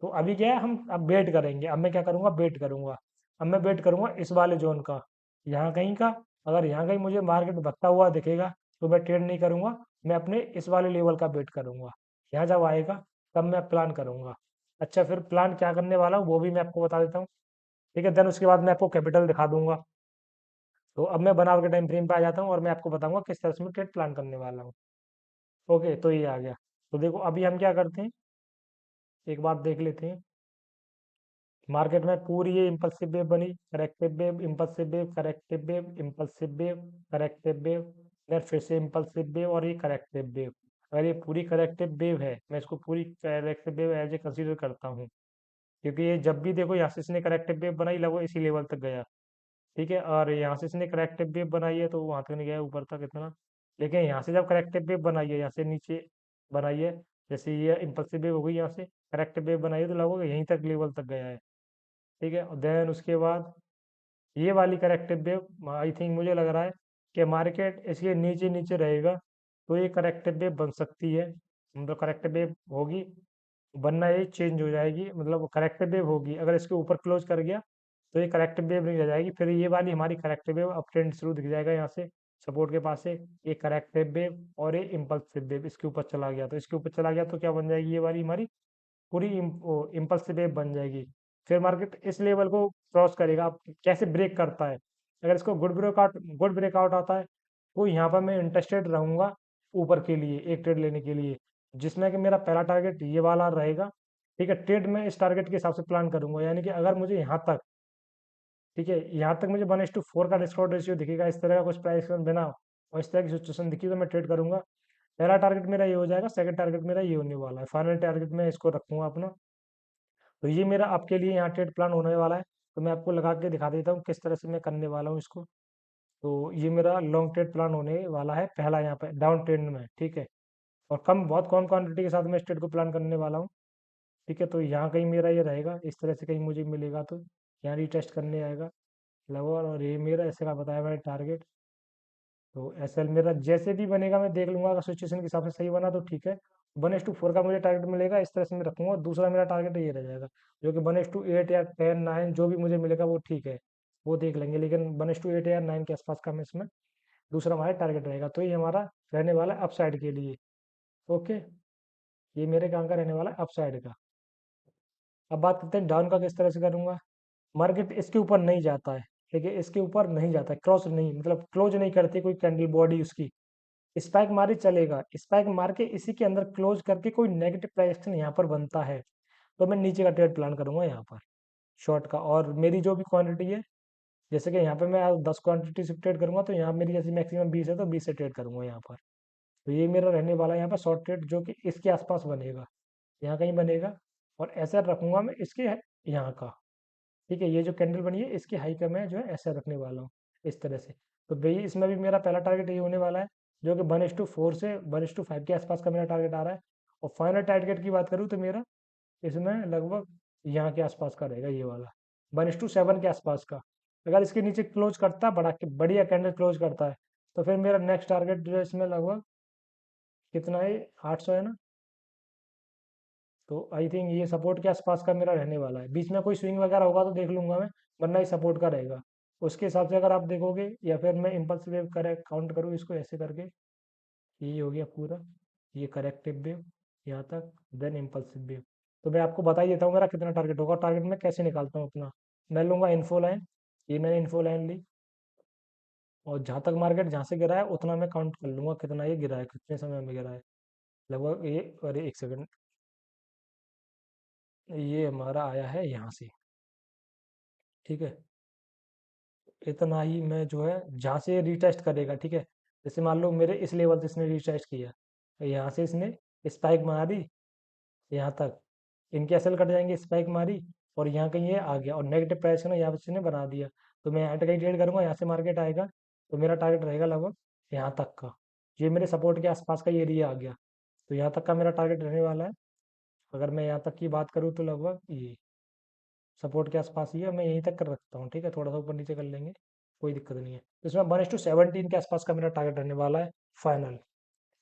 तो अभी क्या है, हम अब वेट करेंगे, अब मैं क्या करूँगा, वेट करूँगा, अब मैं वेट करूँगा इस वाले जोन का, यहाँ कहीं का। अगर यहाँ कहीं मुझे मार्केट बढ़ता हुआ दिखेगा तो मैं ट्रेड नहीं करूँगा, मैं अपने इस वाले लेवल का वेट करूँगा। यहाँ जब आएगा तब मैं प्लान करूँगा। अच्छा, फिर प्लान क्या करने वाला हूँ वो भी मैं आपको बता देता हूँ। ठीक है, देन उसके बाद मैं आपको कैपिटल दिखा दूंगा। तो अब मैं बनाव के टाइम फ्रेम पे आ जाता हूँ और मैं आपको बताऊंगा किस तरह से मैं ट्रेड प्लान करने वाला हूँ। ओके, तो ये आ गया। तो देखो अभी हम क्या करते हैं, एक बात देख लेते हैं। मार्केट में पूरी ये इम्पल्सिव वेव बनी, corrective wave, impulsive wave, corrective wave, impulsive wave, corrective wave, then फिर से इम्पल्सिव वेव और ये करेक्टिव वेव। अगर ये पूरी करेक्टिव वेव है, मैं इसको पूरी corrective wave as a consider करता हूँ, क्योंकि ये जब भी देखो यहाँ से इसने करेक्टिव वेव बनाई लगभग इसी लेवल तक गया। ठीक है, और यहाँ से इसने करेक्टिव वेव बनाई है तो वहां तक नहीं गया ऊपर तक इतना। लेकिन यहाँ से जब करेक्टिव वेव बनाई है, यहाँ से नीचे बनाई है, जैसे ये इम्पल्सिव वेव हो गई, यहाँ से करेक्टिव वेव बनाई है तो लगभग यहीं तक लेवल तक गया है। ठीक है, और देन उसके बाद ये वाली करेक्टिव वेव आई थिंक मुझे लग रहा है कि मार्केट इसके नीचे नीचे रहेगा, तो ये करेक्टिव वेव बन सकती है। मतलब करेक्टिव वेव होगी, बनना ये चेंज हो जाएगी, मतलब करेक्टिव वेव होगी। अगर इसके ऊपर क्लोज कर गया तो ये करेक्टिव वेव नहीं रह जाएगी, फिर ये वाली हमारी करेक्टिव वेव अप ट्रेंड शुरू दिख जाएगा यहाँ से सपोर्ट के पास से। ये करेक्टिव वेव और ये इम्पल्सिव वेव इसके ऊपर चला गया, तो इसके ऊपर चला गया तो क्या बन जाएगी, ये वाली हमारी पूरी इम्पल्सिव वेव बन जाएगी। फिर मार्केट इस लेवल को क्रॉस करेगा। अब कैसे ब्रेक करता है, अगर इसको गुड ब्रेकआउट आता है तो यहाँ पर मैं इंटरेस्टेड रहूंगा ऊपर के लिए एक ट्रेड लेने के लिए, जिसमें कि मेरा पहला टारगेट ये वाला रहेगा। ठीक है, ट्रेड में इस टारगेट के हिसाब से प्लान करूंगा, यानी कि अगर मुझे यहाँ तक, ठीक है, यहाँ तक मुझे 1:4 का डिस्काउंट रेशियो दिखेगा, इस तरह का कुछ प्राइस बना और इस तरह की सिचुएशन दिखी तो मैं ट्रेड करूंगा। पहला टारगेट मेरा ये हो जाएगा, सेकंड टारगेट मेरा ये होने वाला है, फाइनल टारगेट मैं इसको रखूंगा अपना। तो ये मेरा आपके लिए यहाँ ट्रेड प्लान होने वाला है। तो मैं आपको लगा के दिखा देता हूँ किस तरह से मैं करने वाला हूँ इसको। तो ये मेरा लॉन्ग ट्रेड प्लान होने वाला है पहला यहाँ पे डाउन ट्रेंड में। ठीक है, और बहुत कम क्वांटिटी के साथ मैं इस ट्रेड को प्लान करने वाला हूँ। ठीक है, तो यहाँ कहीं मेरा ये रहेगा, इस तरह से कहीं मुझे मिलेगा तो यहाँ रीटेस्ट करने आएगा लगभग, और ये मेरा ऐसे का बताया मैंने टारगेट। तो एसएल मेरा जैसे भी बनेगा मैं देख लूंगा, अगर सिचुएशन के हिसाब से सही बना तो ठीक है। 1:4 का मुझे टारगेट मिलेगा, इस तरह से मैं रखूंगा। दूसरा मेरा टारगेट ये रह जाएगा, जो कि 1:8 या 10 9 जो भी मुझे मिलेगा वो ठीक है, वो देख लेंगे। लेकिन 1:8 या 9 के आसपास का मैं इसमें दूसरा हमारा टारगेट रहेगा। तो ये हमारा रहने वाला है अपसाइड के लिए। ओके, ये मेरे काम का रहने वाला है अपसाइड का। अब बात करते हैं डाउन का, किस तरह से करूंगा। मार्केट इसके ऊपर नहीं जाता है, ठीक है, इसके ऊपर नहीं जाता है, क्रॉस नहीं, मतलब क्लोज नहीं करती कोई कैंडल बॉडी उसकी। स्पाइक मारे चलेगा, स्पाइक मार के इसी के अंदर क्लोज करके कोई नेगेटिव प्राइस एक्शन यहाँ पर बनता है तो मैं नीचे का ट्रेड प्लान करूंगा यहाँ पर शॉर्ट का। और मेरी जो भी क्वांटिटी है, जैसे कि यहाँ पे मैं आज 10 क्वांटिटी से ट्रेड करूंगा तो यहाँ मेरी जैसे मैक्सिमम 20 है तो 20 से ट्रेड करूंगा यहाँ पर। तो ये मेरा रहने वाला है यहाँ पर शॉर्ट ट्रेड, जो कि इसके आसपास बनेगा, यहाँ कहीं बनेगा। और ऐसा रखूंगा मैं इसके यहाँ का। ठीक है, ये जो कैंडल बनी है इसके हाई का मैं जो है ऐसा रखने वाला हूँ इस तरह से। तो भाई इसमें भी मेरा पहला टारगेट ये होने वाला है, जो कि 1:4 से 1:5 के आसपास का मेरा टारगेट आ रहा है। और फाइनल टारगेट की बात करूँ तो मेरा इसमें लगभग यहाँ के आसपास का रहेगा, ये वाला 1:7 के आसपास का। अगर इसके नीचे क्लोज करता, बड़ा बढ़िया कैंडल क्लोज करता है, तो फिर मेरा नेक्स्ट टारगेट जो है इसमें लगभग कितना है, 800 है ना। तो आई थिंक ये सपोर्ट के आसपास का मेरा रहने वाला है। बीच में कोई स्विंग वगैरह होगा तो देख लूंगा मैं, वरना ये सपोर्ट का रहेगा। उसके हिसाब से अगर आप देखोगे, या फिर मैं इम्पल्स वेव करे काउंट करूँ इसको ऐसे करके, ये हो गया पूरा, ये करेक्टिव वेव यहाँ तक, देन इम्पल्सिव वेव। तो मैं आपको बता ही देता हूँ मेरा कितना टारगेट होगा। टारगेट मैं कैसे निकालता हूँ अपना, मैं लूंगा इन्फो लाइन, ये मैंने इन्फो लाइन ली, और जहाँ तक मार्केट जहाँ से गिरा है उतना मैं काउंट कर लूंगा कितना ये गिरा है, कितने समय में गिरा है। लगभग ये, अरे एक सेकंड, ये हमारा आया है यहाँ से। ठीक है, इतना ही मैं जो है जहाँ से रिटेस्ट करेगा। ठीक है, जैसे मान लो मेरे इस लेवल से इसने रिटेस्ट किया, यहाँ से इसने स्पाइक मारी यहाँ तक, इनके एसएल कट जाएंगे, स्पाइक मारी और यहाँ कहीं ये आ गया और नेगेटिव प्राइस है ना यहाँ पे इसने बना दिया। तो मैं यहाँ पे कहीं ट्रेड करूंगा, यहाँ से मार्केट आएगा तो मेरा टारगेट रहेगा लगभग यहाँ तक का। ये मेरे सपोर्ट के आसपास का एरिया आ गया, तो यहाँ तक का मेरा टारगेट रहने वाला है। अगर मैं यहाँ तक की बात करूँ तो लगभग ये सपोर्ट के आसपास ही है, मैं यहीं तक कर रखता हूँ। ठीक है, थोड़ा सा ऊपर नीचे कर लेंगे, कोई दिक्कत नहीं है। तो इसमें 1:17 के आसपास का मेरा टारगेट रहने वाला है फाइनल।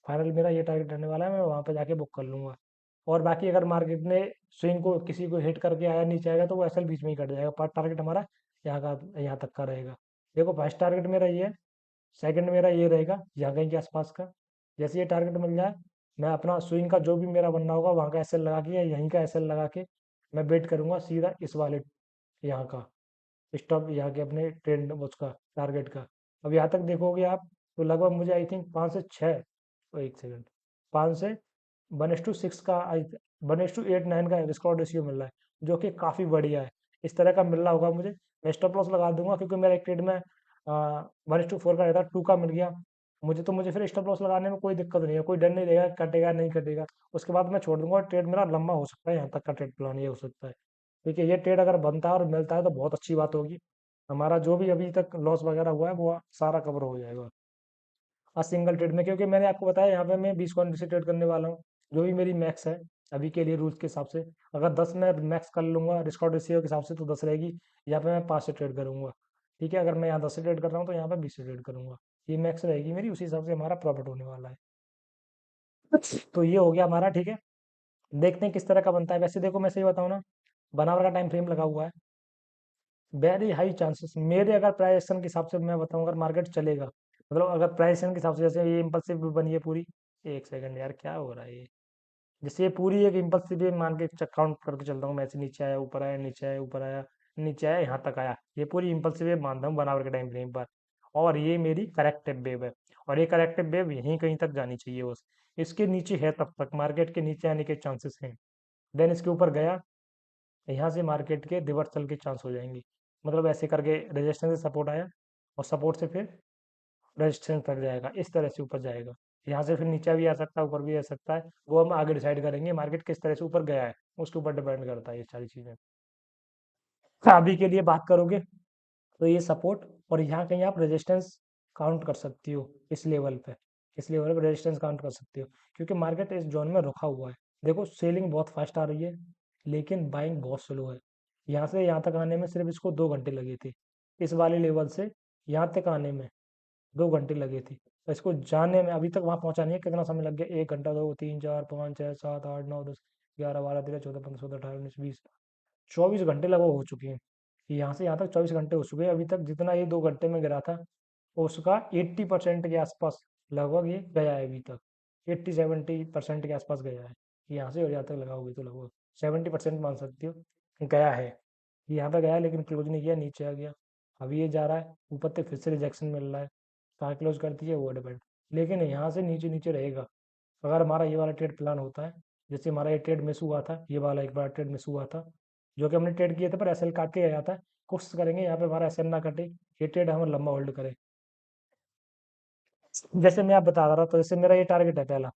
फाइनल मेरा ये टारगेट रहने वाला है, मैं वहाँ पे जाके बुक कर लूंगा। और बाकी अगर मार्केट ने स्विंग को किसी को हिट करके आया नीचे आएगा तो वो एसएल बीच में ही कट जाएगा, पर टारगेट हमारा यहाँ का यहाँ तक का रहेगा। देखो फर्स्ट टारगेट मेरा ये है, सेकंड मेरा ये रहेगा यहाँ कहीं के आसपास का। जैसे ये टारगेट मिल जाए, मैं अपना स्विंग का जो भी मेरा बनना होगा वहाँ का एसएल लगा के या यहीं का एसएल लगा के मैं वेट करूंगा सीधा इस वाले यहाँ का स्टॉप, यहाँ के अपने ट्रेंड उसका टारगेट का। अब यहाँ तक देखोगे आप तो लगभग मुझे आई थिंक 5 से 6, एक सेकंड, 5 से 1:6 का 1:8 9 का रिस्क रेशियो मिल रहा है, जो कि काफ़ी बढ़िया है। इस तरह का मिल रहा होगा मुझे, मैं स्टॉप लॉस लगा दूंगा क्योंकि मेरा एक ट्रेड में 1:4 का रहता, 2 का मिल गया मुझे फिर स्टॉप लॉस लगाने में कोई दिक्कत नहीं है, कोई डर नहीं रहेगा कटेगा नहीं कटेगा। उसके बाद मैं छोड़ दूंगा और ट्रेड मेरा लंबा हो सकता है, यहाँ तक का ट्रेड प्लान ये हो सकता है। क्योंकि ये ट्रेड अगर बनता है और मिलता है तो बहुत अच्छी बात होगी, हमारा जो भी अभी तक लॉस वगैरह हुआ है वो सारा कवर हो जाएगा सिंगल ट्रेड में। क्योंकि मैंने आपको बताया यहाँ पे मैं 20 क्वांटिटी से ट्रेड करने वाला हूँ, जो भी मेरी मैक्स है अभी के लिए रूल्स के हिसाब से। अगर 10 मैं मैक्स कर लूंगा रिस्क रेशियो के हिसाब से तो 10 रहेगी, यहाँ पे मैं 5 से ट्रेड करूंगा। ठीक है, अगर मैं यहाँ 10 से ट्रेड कर रहा हूँ तो यहाँ पे 20 से ट्रेड करूंगा, ये मैक्स रहेगी मेरी, उसी हिसाब से हमारा प्रॉफिट होने वाला है। तो ये हो गया हमारा। ठीक है, देखते हैं किस तरह का बनता है। वैसे देखो मैं सही बताऊँ ना, बनावर का टाइम फ्रेम लगा हुआ है, वेरी हाई चांसेस मेरे, अगर प्राइस एक्शन के हिसाब से मैं बताऊं, अगर मार्केट चलेगा मतलब अगर प्राइस एक्शन के हिसाब से, जैसे ये इम्पल्सिव बनी है पूरी, एक सेकंड यार क्या हो रहा है ये, जैसे ये पूरी एक इम्पल्सिव मान के काउंट करके चलता हूँ मैं, ऐसे नीचे आया ऊपर आया नीचे आया ऊपर आया नीचे आया यहाँ तक आया, ये पूरी इम्पल्सिव वेव मानता हूँ बनावर के टाइम फ्रेम पर। और ये मेरी करेक्टिव वेव है, और ये करेक्टिव वेव यहीं कहीं तक जानी चाहिए बस, इसके नीचे है तब तक मार्केट के नीचे आने के चांसेस हैं। देन इसके ऊपर गया, यहाँ से मार्केट के रिवर्सल के चांस हो जाएंगे, मतलब ऐसे करके रेजिस्टेंस से सपोर्ट आया और सपोर्ट से फिर रेजिस्टेंस तक जाएगा, इस तरह से ऊपर जाएगा। यहाँ से फिर नीचे भी आ सकता है ऊपर भी आ सकता है, वो हम आगे डिसाइड करेंगे मार्केट किस तरह से ऊपर गया है, उसके ऊपर डिपेंड करता है ये सारी चीज़ें। अभी के लिए बात करोगे तो ये सपोर्ट और यहाँ कहीं आप रेजिस्टेंस काउंट कर सकती हो, इस लेवल पे, इस लेवल पे रेजिस्टेंस काउंट कर सकती हो, क्योंकि मार्केट इस जोन में रुका हुआ है। देखो सेलिंग बहुत फास्ट आ रही है लेकिन बाइंग बहुत स्लो है। यहाँ से यहाँ तक आने में सिर्फ इसको 2 घंटे लगे थे, इस वाले लेवल से यहाँ तक आने में 2 घंटे लगे थे, तो इसको जाने में अभी तक वहाँ पहुँचा नहीं है, कितना समय लग गया, 1 घंटा, 2 3 4 5 6 7 8 9 10 11 12 13 14 15 16 18 19 20 24 घंटे लगभग हो चुके हैं। यहाँ से यहाँ तक 24 घंटे हो चुके हैं, अभी तक जितना ये 2 घंटे में गिरा था उसका 80% के आसपास लगभग ये गया है अभी तक, 80-70% के आसपास गया है यहाँ से, और यहाँ तक लगाओगे तो लगभग 70% मान सकती हो गया है। यहाँ पे गया है लेकिन क्लोज नहीं किया, नीचे आ गया, अभी ये जा रहा है ऊपर तक, फिर से रिजेक्शन मिल रहा है, कहाँ क्लोज करती है वो डिपेंड, लेकिन यहाँ से नीचे नीचे रहेगा। अगर हमारा ये वाला ट्रेड प्लान होता है, जैसे हमारा ये ट्रेड मिस हुआ था, ये वाला एक बार ट्रेड मिस हुआ था जो कि हमने ट्रेड किए थे पर एसएल काट के आया था, कोशिश करेंगे यहाँ पे हमारा एसएल ना कटे, ये ट्रेड हम लंबा होल्ड करें। जैसे मैं आप बता रहा था, जैसे मेरा ये टारगेट है पहला,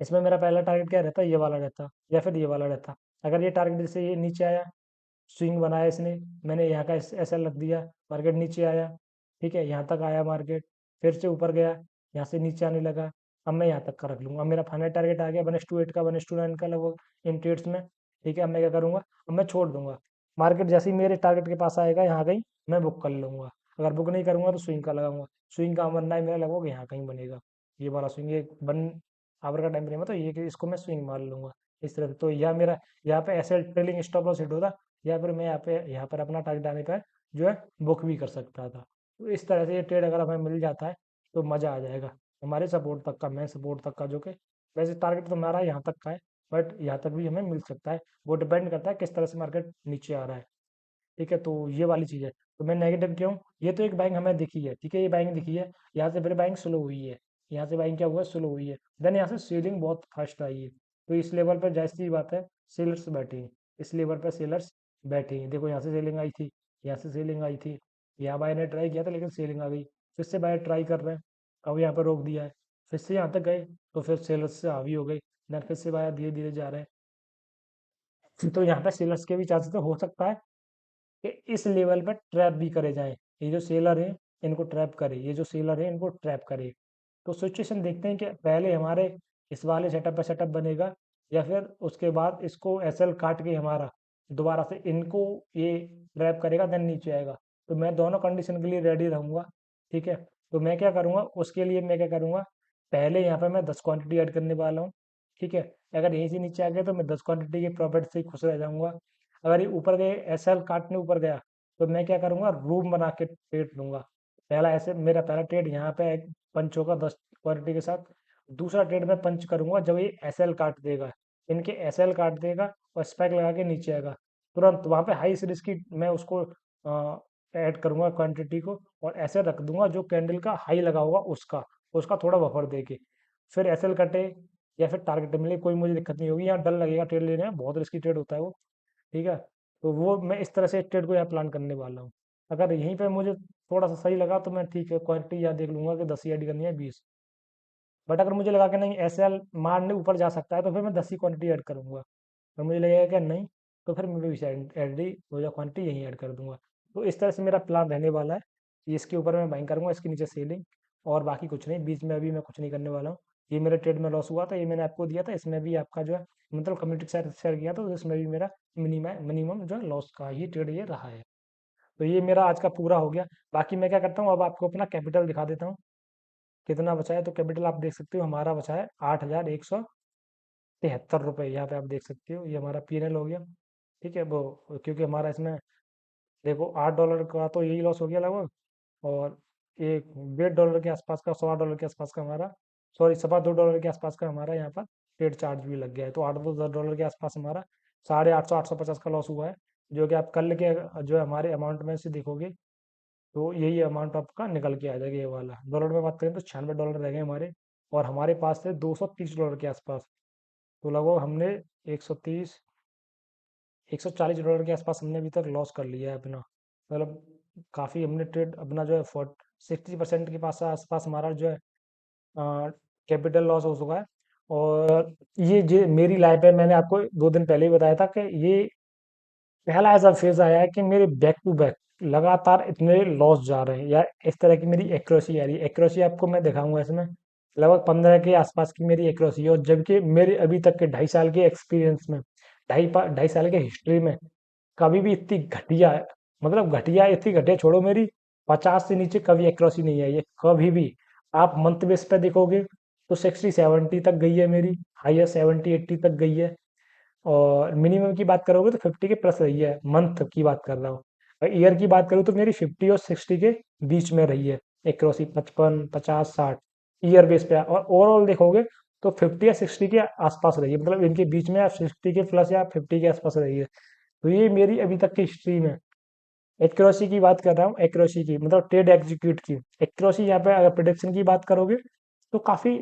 इसमें मेरा पहला टारगेट क्या रहता, ये वाला रहता या फिर ये वाला रहता। अगर ये टारगेट जैसे ये नीचे आया, स्विंग बनाया इसने, मैंने यहाँ का एसएल रख दिया, मार्केट नीचे आया, ठीक है, यहाँ तक आया मार्केट, फिर से ऊपर गया, यहाँ से नीचे आने लगा, अब मैं यहाँ तक का रख लूंगा। अब मेरा फाइनल टारगेट आ गया 1:8 का, 1:9 का लगभग इन ट्रेड्स में। ठीक है, अब मैं क्या करूँगा, अब मैं छोड़ दूंगा, मार्केट जैसे ही मेरे टारगेट के पास आएगा यहाँ कहीं, मैं बुक कर लूंगा। अगर बुक नहीं करूंगा तो स्विंग का लगाऊंगा, स्विंग का बनना है मेरा लगभग यहाँ कहीं बनेगा, ये वाला स्विंग, ये 1 आवर का टाइम फ्रेम है तो ये कि इसको मैं स्विंग मार लूंगा इस तरह से। तो यह मेरा यहाँ पे ऐसे ट्रेलिंग स्टॉप लॉस हिट होता, या फिर मैं यहाँ पर अपना टारगेट आने पर जो है बुक भी कर सकता था। तो इस तरह से ये ट्रेड अगर हमें मिल जाता है तो मज़ा आ जाएगा, हमारे सपोर्ट तक का, मैं सपोर्ट तक का, जो कि वैसे टारगेट तो हमारा यहाँ तक का है, बट यहाँ तक भी हमें मिल सकता है, वो डिपेंड करता है किस तरह से मार्केट नीचे आ रहा है। ठीक है, तो ये वाली चीज़ है। तो मैं नेगेटिव क्यों, ये तो एक बाइंग हमें दिखी है, ठीक है, ये बाइंग दिखी है, यहाँ से फिर बाइंग स्लो हुई है, यहाँ से बाइंग क्या हुआ, स्लो हुई है, देन यहाँ से सेलिंग बहुत फास्ट आई है। तो इस लेवल पर जाहिर सी बात है सेलर्स बैठे हैं, इस लेवल पर सेलर्स बैठे हैं। देखो यहाँ से सेलिंग आई थी, यहाँ से सेलिंग आई थी, यहाँ बाय ने ट्राई किया था लेकिन सेलिंग आ गई, फिर से बाय ट्राई कर रहे हैं, अब यहाँ पर रोक दिया है, फिर से यहाँ तक गए तो फिर सेलर्स से हावी हो गई, देन फिर से बाय धीरे धीरे जा रहे हैं। तो यहाँ पे सेलर्स के भी चांसेस तो हो सकता है कि इस लेवल पर ट्रैप भी करे जाएं, ये जो सेलर है इनको ट्रैप करे, ये जो सेलर है इनको ट्रैप करे। तो सिचुएशन देखते हैं कि पहले हमारे इस वाले सेटअप पे सेटअप बनेगा, या फिर उसके बाद इसको एसएल काट के हमारा दोबारा से इनको ये ट्रैप करेगा, देन नीचे आएगा। तो मैं दोनों कंडीशन के लिए रेडी रहूंगा। ठीक है, तो मैं क्या करूंगा, उसके लिए मैं क्या करूंगा, पहले यहाँ पे मैं 10 क्वांटिटी ऐड करने वाला हूँ। ठीक है, अगर यहीं से नीचे आ गया तो मैं 10 क्वांटिटी के प्रॉफिट से ही खुश रह जाऊंगा। अगर ये ऊपर गए एसएल काटने ऊपर गया तो मैं क्या करूंगा, रूम बना के ट्रेड लूंगा, पहला ऐसे मेरा पहला ट्रेड यहाँ पे एक पंच होगा 10 क्वालिटी के साथ। दूसरा ट्रेड मैं पंच करूंगा जब ये एसएल काट देगा, इनके एसएल काट देगा और स्पाइक लगा के नीचे आएगा, तुरंत वहां पे हाई रिस्क की मैं उसको ऐड करूंगा क्वांटिटी को, और ऐसे रख दूंगा जो कैंडल का हाई लगा होगा उसका उसका थोड़ा बफर दे के, फिर एसएल कटे या फिर टारगेट मिले कोई मुझे दिक्कत नहीं होगी। यहाँ डर लगेगा ट्रेड लेने में, बहुत रिस्की ट्रेड होता है वो। ठीक है, तो वो मैं इस तरह से ट्रेड को यहाँ प्लान करने वाला हूँ। अगर यहीं पे मुझे थोड़ा सा सही लगा तो मैं ठीक है क्वांटिटी यहाँ देख लूंगा कि 10 ही ऐड करनी है 20। बट अगर मुझे लगा कि नहीं एसएल मारने ऊपर जा सकता है तो फिर मैं 10 ही क्वांटिटी ऐड करूंगा। और मुझे लगेगा कि नहीं, तो फिर मैं 20 एड ही वो जो क्वांटिटी यहीं ऐड कर दूंगा। तो इस तरह से मेरा प्लान रहने वाला है कि इसके ऊपर मैं बाइंग करूंगा, इसके नीचे सेलिंग, और बाकी कुछ नहीं, बीच में अभी मैं कुछ नहीं करने वाला हूँ। ये मेरे ट्रेड में लॉस हुआ था, ये मैंने आपको दिया था, इसमें भी आपका जो है मतलब कम्युनिटी शेयर शेयर किया था, तो इसमें भी मेरा मिनिमम मिनिमम जो है लॉस का ये ट्रेड ये रहा है। तो ये मेरा आज का पूरा हो गया। बाकी मैं क्या करता हूँ, अब आपको अपना कैपिटल दिखा देता हूँ कितना बचा है। तो कैपिटल आप देख सकते हो हमारा बचा है 8,173 रुपये, यहाँ पे आप देख सकते हो ये हमारा पीएनएल हो गया। ठीक है, वो क्योंकि हमारा इसमें देखो $8 का तो यही लॉस हो गया लगभग, और एक $1.5 के आसपास का, $1.25 के आसपास का हमारा, सॉरी $2.25 के आसपास का हमारा यहाँ पर ट्रेड चार्ज भी लग गया है। तो $8 के आसपास हमारा 850 850 का लॉस हुआ है, जो कि आप कल के जो है हमारे अमाउंट में से देखोगे तो यही अमाउंट आपका निकल के आ जाएगा ये वाला। डॉलर में बात करें तो $96 रह गए हमारे, और हमारे पास थे $230 के आसपास। तो लगभग हमने 130 $140 के आसपास हमने अभी तक लॉस कर लिया है अपना, मतलब काफ़ी हमने ट्रेड अपना जो है 60% के पास आसपास हमारा जो है कैपिटल लॉस हो चुका है। और ये मेरी लाइफ है, मैंने आपको 2 दिन पहले ही बताया था कि ये पहला ऐसा फेज आया है कि मेरे बैक टू बैक लगातार इतने लॉस जा रहे हैं, या इस तरह की मेरी एक्यूरेसी आ रही है। एक्यूरेसी आपको मैं दिखाऊंगा इसमें, लगभग 15 के आसपास की मेरी एक्यूरेसी है, और जबकि मेरे अभी तक के 2.5 साल के एक्सपीरियंस में, 2.5 साल के हिस्ट्री में कभी भी इतनी घटिया, मतलब घटिया इतनी घटिया छोड़ो, मेरी 50 से नीचे कभी एक्यूरेसी नहीं आई है कभी भी। आप मंथ बेस पे देखोगे तो 60 70 तक गई है मेरी, हाईएस्ट 70 80 तक गई है, और मिनिमम की बात करोगे तो 50 के प्लस रही है, मंथ की बात कर रहा हूँ। और ईयर की बात करूँ तो मेरी 50 और 60 के बीच में रही है एक्यूरेसी, 55 50 60 ईयर बेस पे। और ओवरऑल देखोगे तो 50 या 60 के आसपास रही है, मतलब इनके बीच में, या 60 के प्लस या 50 के आसपास रही है। तो ये मेरी अभी तक की हिस्ट्री में एक्यूरेसी की बात कर रहा हूँ, एक्यूरेसी की मतलब ट्रेड एग्जीक्यूट की एक्यूरेसी। यहाँ पे अगर प्रिडिक्शन की बात करोगे तो काफ़ी,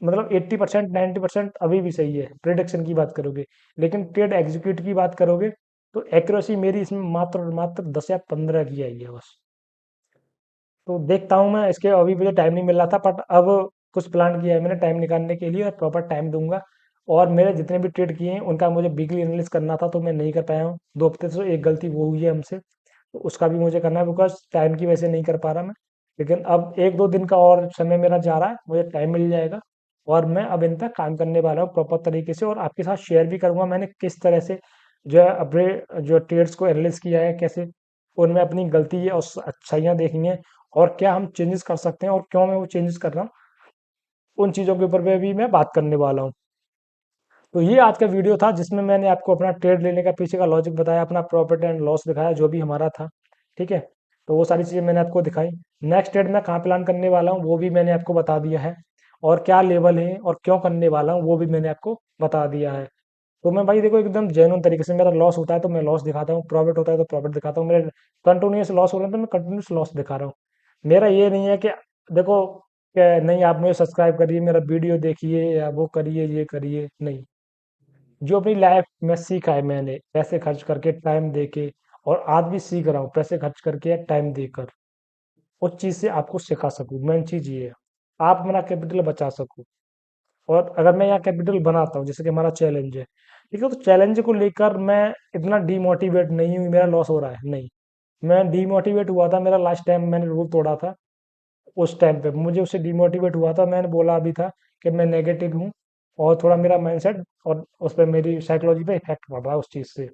मतलब 80% 90% अभी भी सही है प्रिडिक्शन की बात करोगे, लेकिन ट्रेड एग्जीक्यूट की बात करोगे तो एक्यूरेसी मेरी इसमें मात्र और मात्र 10 या 15 की आई है बस। तो देखता हूँ मैं, इसके अभी मुझे टाइम नहीं मिल रहा था, बट अब कुछ प्लान किया है मैंने टाइम निकालने के लिए, और प्रॉपर टाइम दूंगा। और मेरे जितने भी ट्रेड किए हैं उनका मुझे वीकली एनालिसिस करना था, तो मैं नहीं कर पाया हूँ 2 हफ्ते से, एक गलती वो हुई है हमसे, तो उसका भी मुझे करना है, बिकॉज टाइम की वजह से नहीं कर पा रहा मैं। लेकिन अब 1 2 दिन का और समय मेरा जा रहा है, मुझे टाइम मिल जाएगा, और मैं अब इन पर काम करने वाला हूँ प्रॉपर तरीके से, और आपके साथ शेयर भी करूंगा मैंने किस तरह से जो है अपने जो ट्रेड्स को एनालिसिस किया है, कैसे उनमें अपनी गलती और अच्छाइयाँ देखी हैं, और क्या हम चेंजेस कर सकते हैं, और क्यों मैं वो चेंजेस कर रहा हूँ, उन चीज़ों के ऊपर भी मैं बात करने वाला हूँ। तो ये आज का वीडियो था जिसमें मैंने आपको अपना ट्रेड लेने का पीछे का लॉजिक बताया, अपना प्रॉफिट एंड लॉस दिखाया जो भी हमारा था। ठीक है, तो वो सारी चीज़ें मैंने आपको दिखाई। नेक्स्ट ट्रेड मैं कहाँ प्लान करने वाला हूँ वो भी मैंने आपको बता दिया है, और क्या लेवल है और क्यों करने वाला हूँ वो भी मैंने आपको बता दिया है। तो मैं भाई देखो एकदम जेन्युइन तरीके से, मेरा लॉस होता है तो मैं लॉस दिखाता हूँ, प्रॉफिट होता है तो प्रॉफिट दिखाता हूँ, मेरे कंटिन्यूस लॉस हो रहा है तो मैं कंटिन्यूस लॉस दिखा रहा हूँ। मेरा ये नहीं है कि देखो कि नहीं आप मुझे सब्सक्राइब करिए, मेरा वीडियो देखिए, या वो करिए ये करिए, नहीं। जो अपनी लाइफ में सीखा है मैंने पैसे खर्च करके, टाइम दे के, और आज भी सीख रहा हूँ पैसे खर्च करके या टाइम देकर, उस चीज़ से आपको सिखा सकूँ, मेन चीज़ ये है, आप अपना कैपिटल बचा सको। और अगर मैं यहाँ कैपिटल बनाता हूँ, जैसे कि हमारा चैलेंज है, ठीक है, तो चैलेंज को लेकर मैं इतना डीमोटिवेट नहीं हूँ मेरा लॉस हो रहा है, नहीं। मैं डीमोटिवेट हुआ था, मेरा लास्ट टाइम मैंने रूल तोड़ा था, उस टाइम पे मुझे उससे डिमोटिवेट हुआ था, मैंने बोला भी था कि मैं नेगेटिव हूँ, और थोड़ा मेरा माइंडसेट और उस पर मेरी साइकोलॉजी पे इफेक्ट पड़ रहा है उस चीज़ से।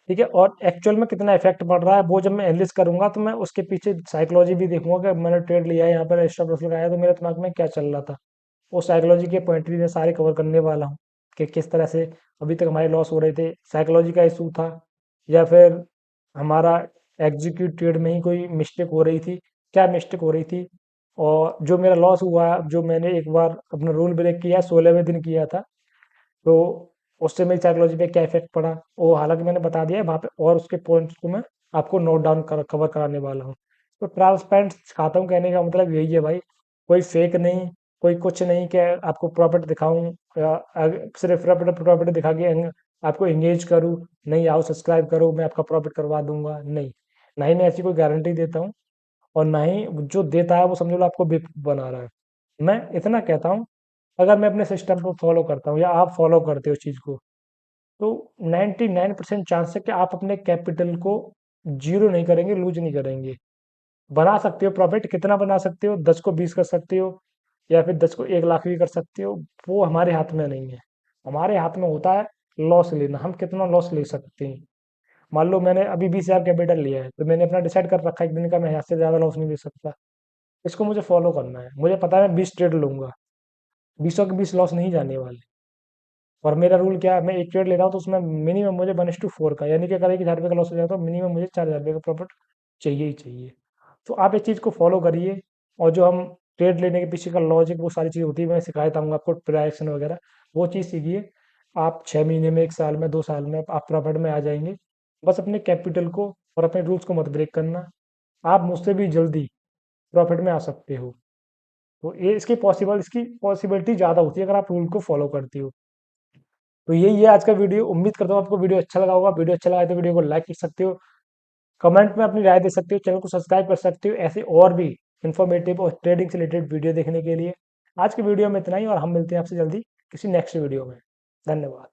ठीक है, और एक्चुअल में कितना इफेक्ट पड़ रहा है वो जब मैं एनालिस करूंगा तो मैं उसके पीछे साइकोलॉजी भी देखूंगा कि मैंने ट्रेड लिया है यहाँ पर एक्स्ट्रा लॉस लगाया तो मेरे दिमाग में क्या चल रहा था। वो साइकोलॉजी के पॉइंट भी मैं सारे कवर करने वाला हूँ कि किस तरह से अभी तक हमारे लॉस हो रहे थे, साइकोलॉजी का इशू था, या फिर हमारा एग्जीक्यूट ट्रेड में ही कोई मिस्टेक हो रही थी, क्या मिस्टेक हो रही थी, और जो मेरा लॉस हुआ, जो मैंने एक बार अपना रूल ब्रेक किया 16वें दिन किया था, तो उससे मेरी साइकोलॉजी पे क्या इफेक्ट पड़ा, वो हालांकि मैंने बता दिया है वहाँ पे, और उसके पॉइंट्स को मैं आपको नोट डाउन कवर कराने वाला हूँ। तो ट्रांसपेरेंट सिखाता हूँ, कहने का मतलब यही है भाई, कोई फेक नहीं, कोई कुछ नहीं कि आपको प्रॉफिट दिखाऊं या सिर्फ प्रॉफिट दिखा के आपको एंगेज करूँ, नहीं आओ सब्सक्राइब करो मैं आपका प्रॉफिट करवा दूंगा, नहीं, ना ही मैं ऐसी कोई गारंटी देता हूँ, और ना ही जो देता है वो समझ लो आपको बेवकूफ बना रहा है। मैं इतना कहता हूँ, अगर मैं अपने सिस्टम को फॉलो करता हूँ या आप फॉलो करते हो चीज़ को, तो 99% चांस है कि आप अपने कैपिटल को जीरो नहीं करेंगे, लूज नहीं करेंगे। बना सकते हो प्रॉफिट, कितना बना सकते हो, 10 को 20 कर सकते हो, या फिर 10 को 1 लाख भी कर सकते हो, वो हमारे हाथ में नहीं है। हमारे हाथ में होता है लॉस लेना, हम कितना लॉस ले सकते हैं। मान लो मैंने अभी 20,000 कैपिटल लिया है, तो मैंने अपना डिसाइड कर रखा है एक दिन का मैं यहाँ से ज़्यादा लॉस नहीं ले सकता, इसको मुझे फॉलो करना है, मुझे पता है मैं 20 ट्रेड लूंगा, 20 के 20 लॉस नहीं जाने वाले। और मेरा रूल क्या है, मैं एक ट्रेड ले रहा हूँ तो उसमें मिनिमम मुझे 1:4 का, यानी कि अगर 1,000 रुपये का लॉस हो जाता है तो मिनिमम मुझे 4,000 रुपये का प्रॉफिट चाहिए ही चाहिए। तो आप इस चीज़ को फॉलो करिए, और जो हम ट्रेड लेने के पीछे का लॉजिक वो सारी चीज़ होती है, मैं सिखाया था आपको प्राइक्शन वगैरह, वो चीज़ सीखिए। आप 6 महीने में, 1 साल में, 2 साल में आप प्रॉफिट में आ जाएंगे। बस अपने कैपिटल को और अपने रूल्स को मत ब्रेक करना, आप मुझसे भी जल्दी प्रॉफिट में आ सकते हो। तो ये इसकी पॉसिबिलिटी ज़्यादा होती है अगर आप रूल को फॉलो करते हो। तो यही है आज का वीडियो, उम्मीद करता हूँ आपको वीडियो अच्छा लगा होगा। वीडियो अच्छा लगा है तो वीडियो को लाइक कर सकते हो, कमेंट में अपनी राय दे सकते हो, चैनल को सब्सक्राइब कर सकते हो ऐसे और भी इन्फॉर्मेटिव और ट्रेडिंग से रिलेटेड वीडियो देखने के लिए। आज की वीडियो में इतना ही, और हम मिलते हैं आपसे जल्दी किसी नेक्स्ट वीडियो में। धन्यवाद।